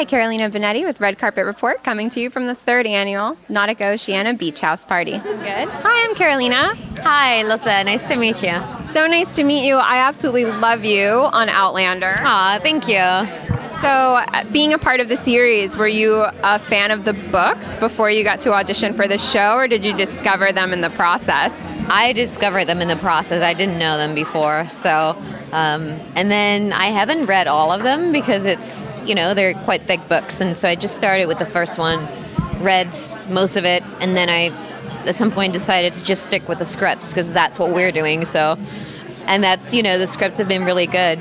Hi, Carolina Bonetti with Red Carpet Report, coming to you from the 3rd annual Nautica Oceana Beach House Party. Good. Hi, I'm Carolina. Hi, Lotte. Nice to meet you. So nice to meet you. I absolutely love you on Outlander. Aw, thank you. So, being a part of the series, were you a fan of the books before you got to audition for the show, or did you discover them in the process? I discovered them in the process. I didn't know them before, so... and then I haven't read all of them because it's, they're quite thick books. And so I just started with the first one, read most of it, and then I, at some point, decided to just stick with the scripts because that's what we're doing. So, and that's, the scripts have been really good.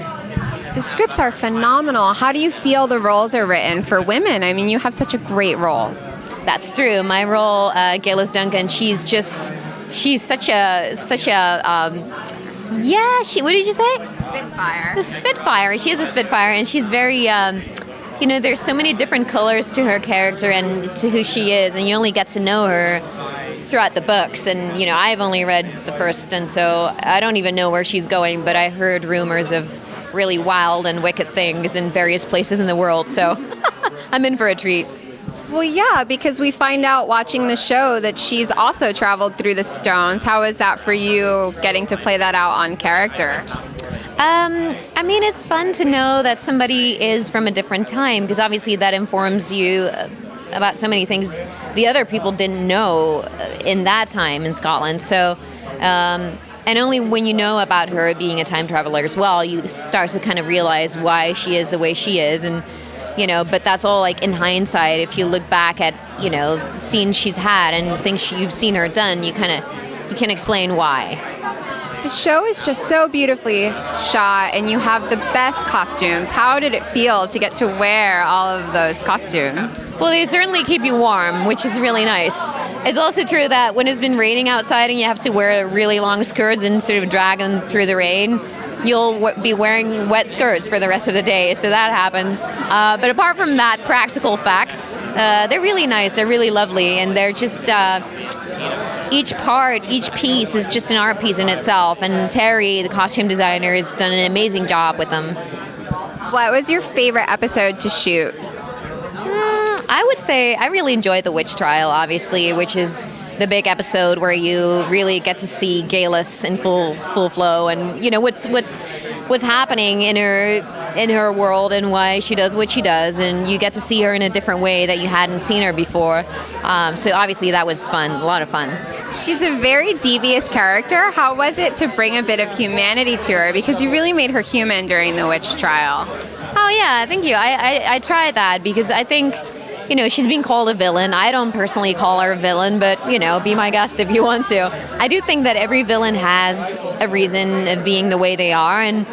The scripts are phenomenal. How do you feel the roles are written for women? I mean, you have such a great role. That's true. My role, Gaylis Duncan, she's such a what did you say? Spitfire. The Spitfire. She is a Spitfire, and she's very, there's so many different colors to her character and to who she is, and you only get to know her throughout the books. And, I've only read the first, and so I don't even know where she's going, but I heard rumors of really wild and wicked things in various places in the world, so I'm in for a treat. Well, yeah, because we find out watching the show that she's also traveled through the stones. How is that for you, getting to play that out on character? It's fun to know that somebody is from a different time, because obviously that informs you about so many things the other people didn't know in that time in Scotland. So, and only when you know about her being a time traveler as well, you start to kind of realize why she is the way she is. And but that's all like in hindsight. If you look back at, scenes she's had and things you've seen her done, you can explain why. The show is just so beautifully shot, and you have the best costumes. How did it feel to get to wear all of those costumes? Well, they certainly keep you warm, which is really nice. It's also true that when it's been raining outside and you have to wear really long skirts and sort of drag them through the rain, you'll be wearing wet skirts for the rest of the day, so that happens. But apart from that practical fact, they're really nice, they're really lovely, and they're just, each piece is just an art piece in itself, and Terry, the costume designer, has done an amazing job with them. What was your favorite episode to shoot? I would say I really enjoyed the witch trial, obviously, which is the big episode where you really get to see Gaylis in full flow, and what's happening in her world and why she does what she does, and you get to see her in a different way that you hadn't seen her before. So obviously that was fun, a lot of fun. She's a very devious character. How was it to bring a bit of humanity to her? Because you really made her human during the witch trial. Oh yeah, thank you. I tried that because I think, she's being called a villain. I don't personally call her a villain, but, be my guest if you want to. I do think that every villain has a reason of being the way they are, and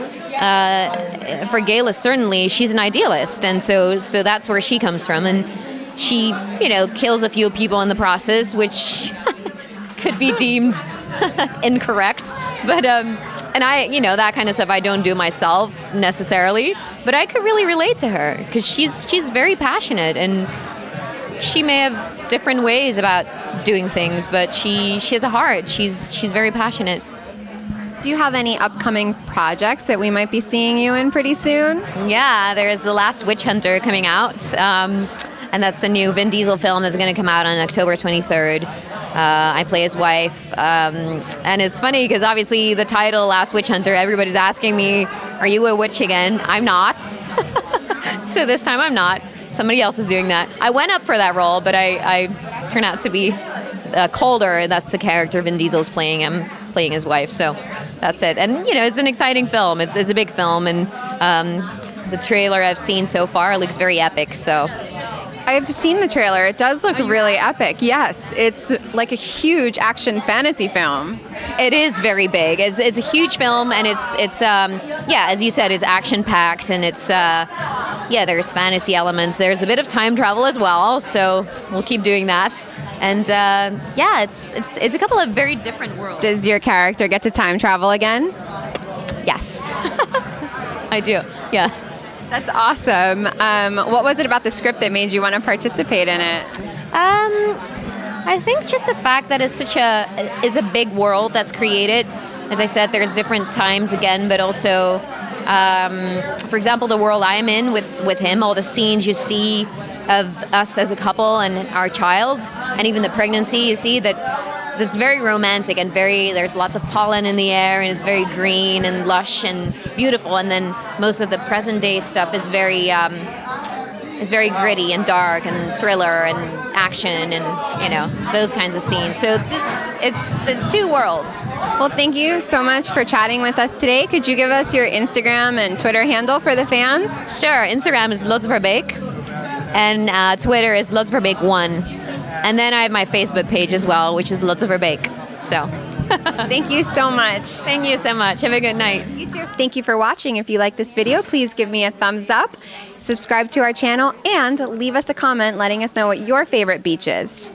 for Gaylis, certainly, she's an idealist, and so that's where she comes from, and she, kills a few people in the process, which could be deemed incorrect, but, and I, that kind of stuff I don't do myself necessarily, but I could really relate to her, because she's very passionate, and she may have different ways about doing things, but she has a heart. She's very passionate. Do you have any upcoming projects that we might be seeing you in pretty soon? Yeah, there's The Last Witch Hunter coming out, and that's the new Vin Diesel film that's going to come out on October 23rd. I play his wife, and it's funny because obviously the title Last Witch Hunter, everybody's asking me, are you a witch again? I'm not. So this time I'm not. Somebody else is doing that. I went up for that role, but I turned out to be Calder. That's the character Vin Diesel's playing. I'm playing his wife, so that's it. And, it's an exciting film. It's a big film, and the trailer I've seen so far looks very epic, so... I've seen the trailer. It does look really epic. Yes, it's like a huge action fantasy film. It is very big. It's a huge film, and it's as you said, it's action packed, and it's there's fantasy elements. There's a bit of time travel as well, so we'll keep doing that. And it's a couple of very different worlds. Does your character get to time travel again? Yes, I do. Yeah. That's awesome. What was it about the script that made you want to participate in it? I think just the fact that it's is a big world that's created. As I said, there's different times again, but also For example, the world I'm in with him, all the scenes you see of us as a couple and our child, and even the pregnancy, you see that it's very romantic and there's lots of pollen in the air, and it's very green and lush and beautiful. And then most of the present day stuff is very gritty and dark and thriller and action and those kinds of scenes. So it's two worlds. Well, thank you so much for chatting with us today. Could you give us your Instagram and Twitter handle for the fans? Sure. Instagram is Lotte Verbeek, and Twitter is Lotte Verbeek 1. And then I have my Facebook page as well, which is Lotte Verbeek. So thank you so much. Thank you so much. Have a good night. You too. Thank you for watching. If you like this video, please give me a thumbs up, subscribe to our channel, and leave us a comment letting us know what your favorite beach is.